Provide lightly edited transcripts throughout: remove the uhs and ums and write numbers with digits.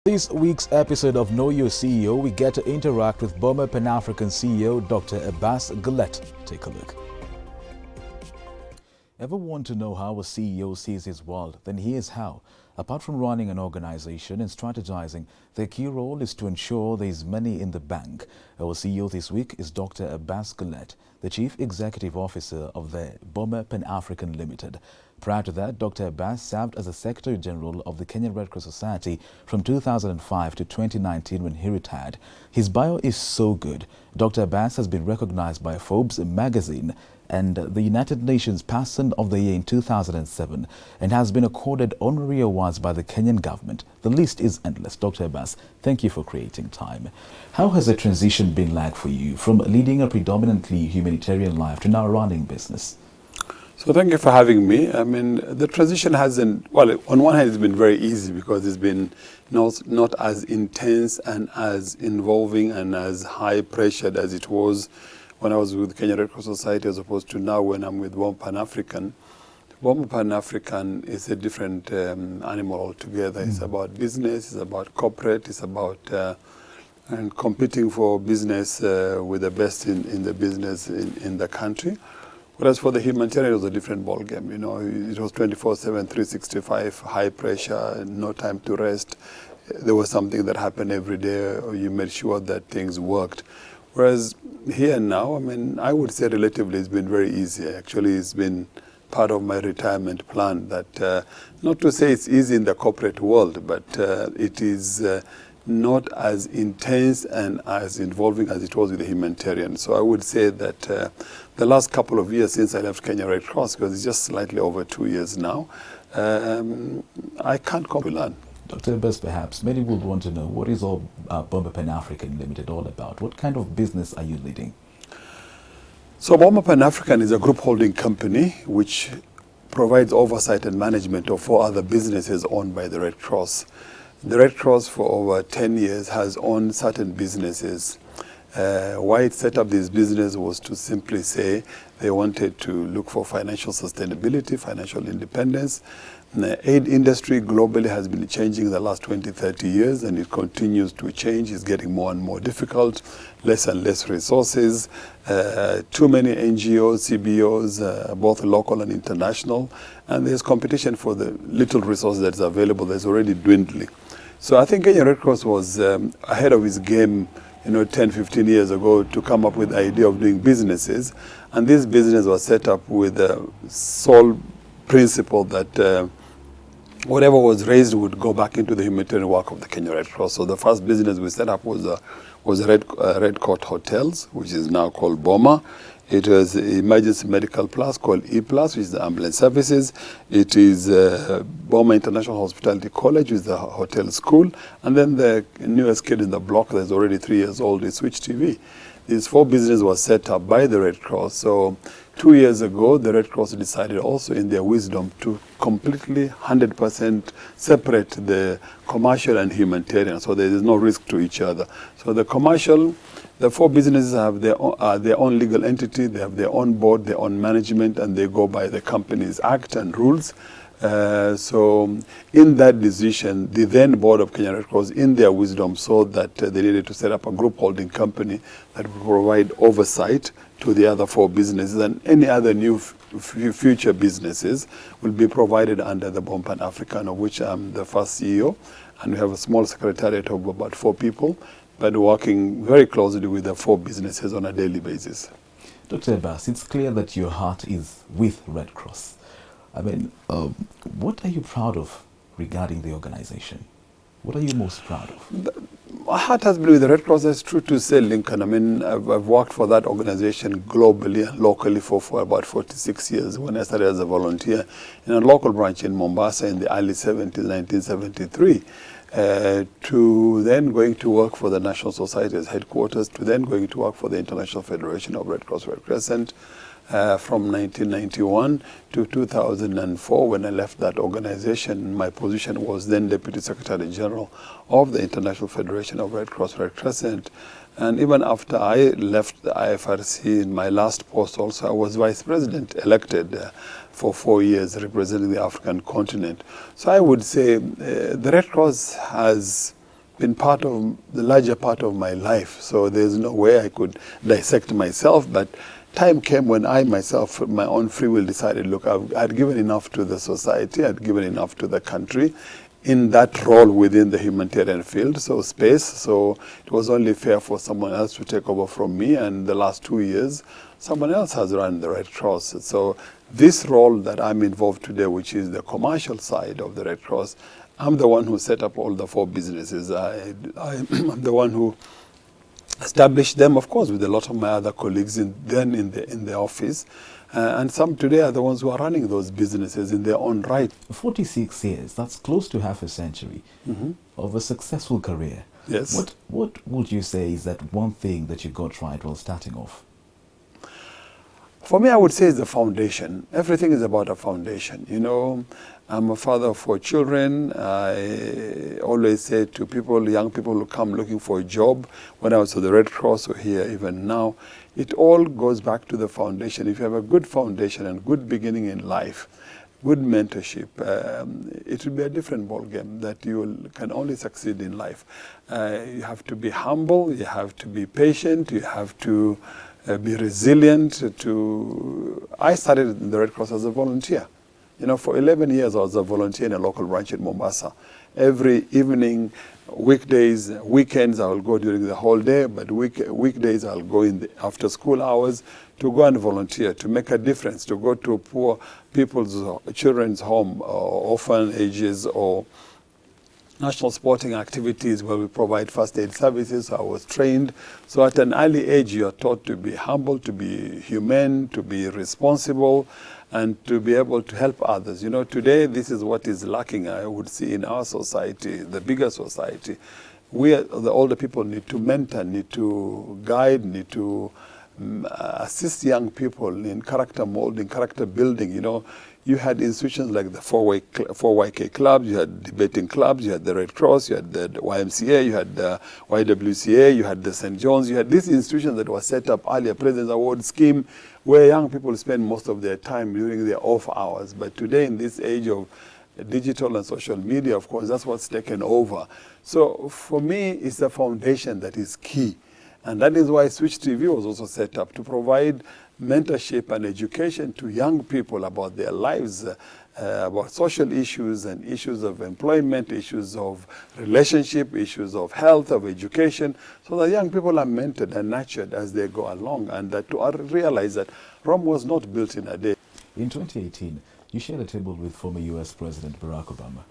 This week's episode of Know Your CEO, we get to interact with BOMA Panafrican CEO Dr. Abbas Gullet. Take a look. Ever want to know how a CEO sees his world? Then here's how. Apart from running an organization and strategizing, their key role is to ensure there is money in the bank. Our CEO this week is Dr. Abbas Gullet, the Chief Executive Officer of the BOMA Pan-African Limited. Prior to that, Dr. Abbas served as the Secretary General of the Kenyan Red Cross Society from 2005 to 2019 when he retired. His bio is so good. Dr. Abbas has been recognized by Forbes magazine and the United Nations Person of the Year in 2007 and has been accorded honorary awards by the Kenyan government. The list is endless. Dr. Abbas, thank you for creating time. How has the transition been like for you from leading a predominantly humanitarian life to now running business? So thank you for having me. I mean, the transition hasn't, well, on one hand it's been very easy because it's been not as intense and as involving and as high pressured as it was when I was with Kenya Red Cross Society as opposed to now when I'm with BOMA Panafrican. BOMA Panafrican is a different animal altogether. It's about business, it's about corporate, it's about and competing for business with the best in the business in the country. Whereas for the humanitarian, it was a different ballgame. You know, it was 24/7, 365, high pressure, no time to rest. There was something that happened every day. You made sure that things worked. Whereas here now, I mean, I would say relatively it's been very easy. Actually, it's been part of my retirement plan that, not to say it's easy in the corporate world, but it is not as intense and as involving as it was with the humanitarian. So I would say that the last couple of years since I left Kenya Red Cross, because it's just slightly over 2 years now, I can't complain. Dr. Abbas, perhaps many would want to know, what is all BOMA Pan-African Limited all about? What kind of business are you leading? So BOMA Pan-African is a group holding company which provides oversight and management of 4 other businesses owned by the Red Cross. The Red Cross for over 10 years has owned certain businesses. Why it set up this business was to simply say they wanted to look for financial sustainability, financial independence. The aid industry globally has been changing the last 20, 30 years, and it continues to change. It's getting more and more difficult, less and less resources, too many NGOs, CBOs, both local and international, and there's competition for the little resources that's available that's already dwindling. So I think Kenya Red Cross was ahead of its game, 10, 15 years ago to come up with the idea of doing businesses. And this business was set up with the sole principle that whatever was raised would go back into the humanitarian work of the Kenya Red Cross. So the first business we set up was Red Court Hotels, which is now called BOMA. It was Emergency Medical Plus called E+, which is the ambulance services. It is BOMA International Hospitality College, which is the hotel school. And then the newest kid in the block that's already 3 years old is Switch TV. These 4 businesses were set up by the Red Cross. So 2 years ago, the Red Cross decided also in their wisdom to completely 100% separate the commercial and humanitarian. So there is no risk to each other. So the commercial, the 4 businesses have their own legal entity, they have their own board, their own management, and they go by the Companies Act and rules. So in that decision, the then board of Kenya Red Cross, in their wisdom, saw that they needed to set up a group holding company that would provide oversight to the other 4 businesses, and any other new future businesses will be provided under the BOMA Pan-African, of which I'm the first CEO, and we have a small secretariat of about 4 people, but working very closely with the 4 businesses on a daily basis. Dr. Abbas, it's clear that your heart is with Red Cross. I mean, what are you proud of regarding the organization? What are you most proud of? My heart has been with the Red Cross. It's true to say, Lincoln. I mean, I've worked for that organization globally and locally for about 46 years when I started as a volunteer in a local branch in Mombasa in the early 70s, 1973. To then going to work for the National Society's headquarters, to then going to work for the International Federation of Red Cross Red Crescent, from 1991 to 2004. When I left that organization, my position was then Deputy Secretary General of the International Federation of Red Cross Red Crescent. And even after I left the IFRC in my last post also, I was Vice President elected for 4 years representing the African continent. So I would say the Red Cross has been part of the larger part of my life. So there's no way I could dissect myself. But time came when I myself, my own free will, decided, look, I'd given enough to the society, I'd given enough to the country in that role within the humanitarian field, so space. So it was only fair for someone else to take over from me. And the last 2 years, someone else has run the Red Cross. So this role that I'm involved today, which is the commercial side of the Red Cross, I'm the one who set up all the 4 businesses. I'm the one who established them, of course, with a lot of my other colleagues in the office. And some today are the ones who are running those businesses in their own right. 46 years, that's close to half a century of a successful career. Yes. What would you say is that one thing that you got right while starting off? For me, I would say it's the foundation. Everything is about a foundation. You know, I'm a father of 4 children. I always say to people, young people who come looking for a job, when I was at the Red Cross or here even now, it all goes back to the foundation. If you have a good foundation and good beginning in life, good mentorship, it will be a different ballgame that you can only succeed in life. You have to be humble, you have to be patient, you have to be resilient. I started in the Red Cross as a volunteer. You know, for 11 years I was a volunteer in a local branch in Mombasa. Every evening, weekdays, weekends, I will go during the whole day, but weekdays I'll go in the after school hours to go and volunteer, to make a difference, to go to poor people's children's home, or orphanages, or national sporting activities where we provide first aid services. I was trained. So at an early age, you are taught to be humble, to be humane, to be responsible, and to be able to help others. You know, today, this is what is lacking, I would see, in our society, the bigger society. We, the older people, need to mentor, need to guide, need to assist young people in character molding, character building. You know, you had institutions like the 4YK clubs, you had debating clubs, you had the Red Cross, you had the YMCA, you had the YWCA, you had the St. John's, you had these institutions that were set up earlier, President's Award Scheme, where young people spend most of their time during their off hours. But today, in this age of digital and social media, of course, that's what's taken over. So for me, it's the foundation that is key. And that is why Switch TV was also set up to provide mentorship and education to young people about their lives, about social issues and issues of employment, issues of relationship, issues of health, of education, so that young people are mentored and nurtured as they go along, and that to realize that Rome was not built in a day. In 2018, you shared a table with former US President Barack Obama.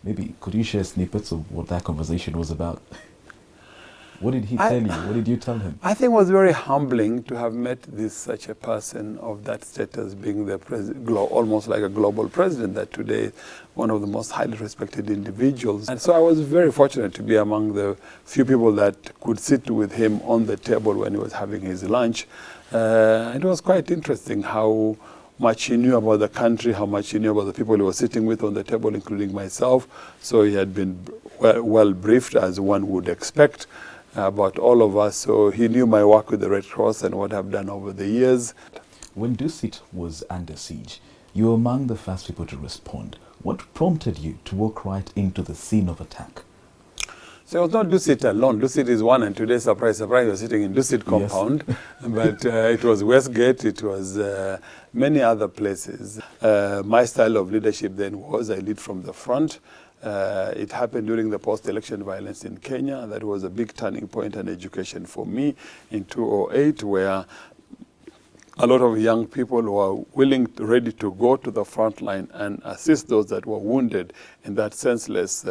Maybe could you share snippets of what that conversation was about? What did he tell you? What did you tell him? I think it was very humbling to have met such a person of that status, being the almost like a global president, that today one of the most highly respected individuals. And so I was very fortunate to be among the few people that could sit with him on the table when he was having his lunch. It was quite interesting how much he knew about the country, how much he knew about the people he was sitting with on the table, including myself. So he had been well briefed, as one would expect, about all of us. So he knew my work with the Red Cross and what I've done over the years. When Dusit was under siege, you were among the first people to respond. What prompted you to walk right into the scene of attack? So it was not Dusit alone. Dusit is one, and today, surprise, surprise, we're sitting in Dusit compound. Yes. But it was Westgate, it was many other places. My style of leadership then was I lead from the front. It happened during the post-election violence in Kenya. That was a big turning point and education for me in 2008, where a lot of young people were ready to go to the front line and assist those that were wounded in that senseless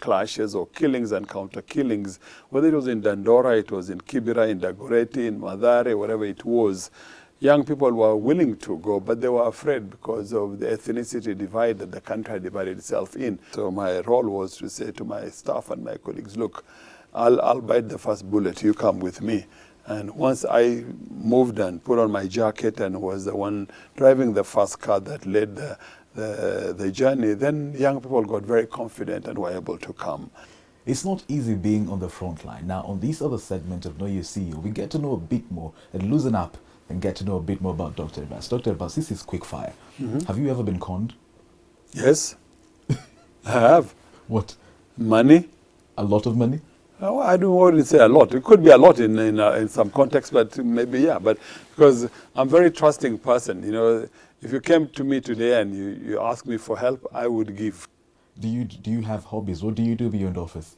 clashes or killings and counter-killings. Whether it was in Dandora, it was in Kibera, in Dagoretti, in Mathare, wherever it was. Young people were willing to go, but they were afraid because of the ethnicity divide that the country had divided itself in. So my role was to say to my staff and my colleagues, look, I'll bite the first bullet, you come with me. And once I moved and put on my jacket and was the one driving the first car that led the journey, then young people got very confident and were able to come. It's not easy being on the front line. Now, on this other segment of Know Your CEO, we get to know a bit more and loosen up and get to know a bit more about Dr. Abbas. Dr. Abbas, this is quick fire. Have you ever been conned? Yes, I have. What? Money, A lot of money? Oh, I don't want to say a lot. It could be a lot in some context, but maybe, yeah. But because I'm a very trusting person, you know, if you came to me today and you asked me for help, I would give. Do you have hobbies? What do you do beyond office?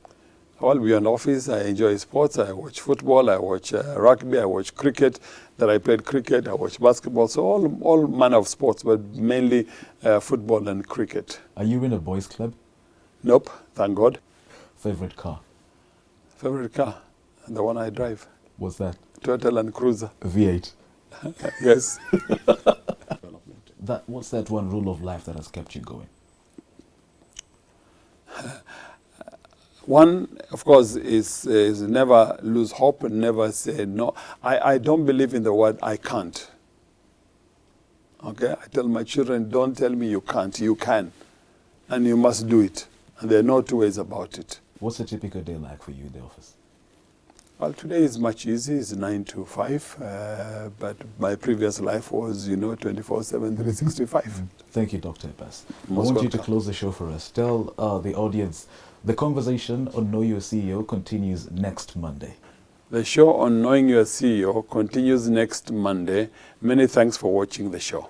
Well, beyond office, I enjoy sports. I watch football, I watch rugby, I watch cricket. That I played cricket, I watch basketball. So all manner of sports, but mainly football and cricket. Are you in a boys' club? Nope, thank God. Favorite car? Favorite car? The one I drive. What's that? Toyota Land Cruiser. V8. Yes. What's that one rule of life that has kept you going? One, of course, is never lose hope and never say no. I don't believe in the word I can't. Okay? I tell my children, don't tell me you can't. You can. And you must do it. And there are no two ways about it. What's a typical day like for you in the office? Well, today is much easier. It's 9 to 5. But my previous life was, 24/7, 365. Thank you, Dr. Abbas. I Most want you to welcome. close the show for us. Tell the audience, the conversation on Know Your CEO continues next Monday. The show on Knowing Your CEO continues next Monday. Many thanks for watching the show.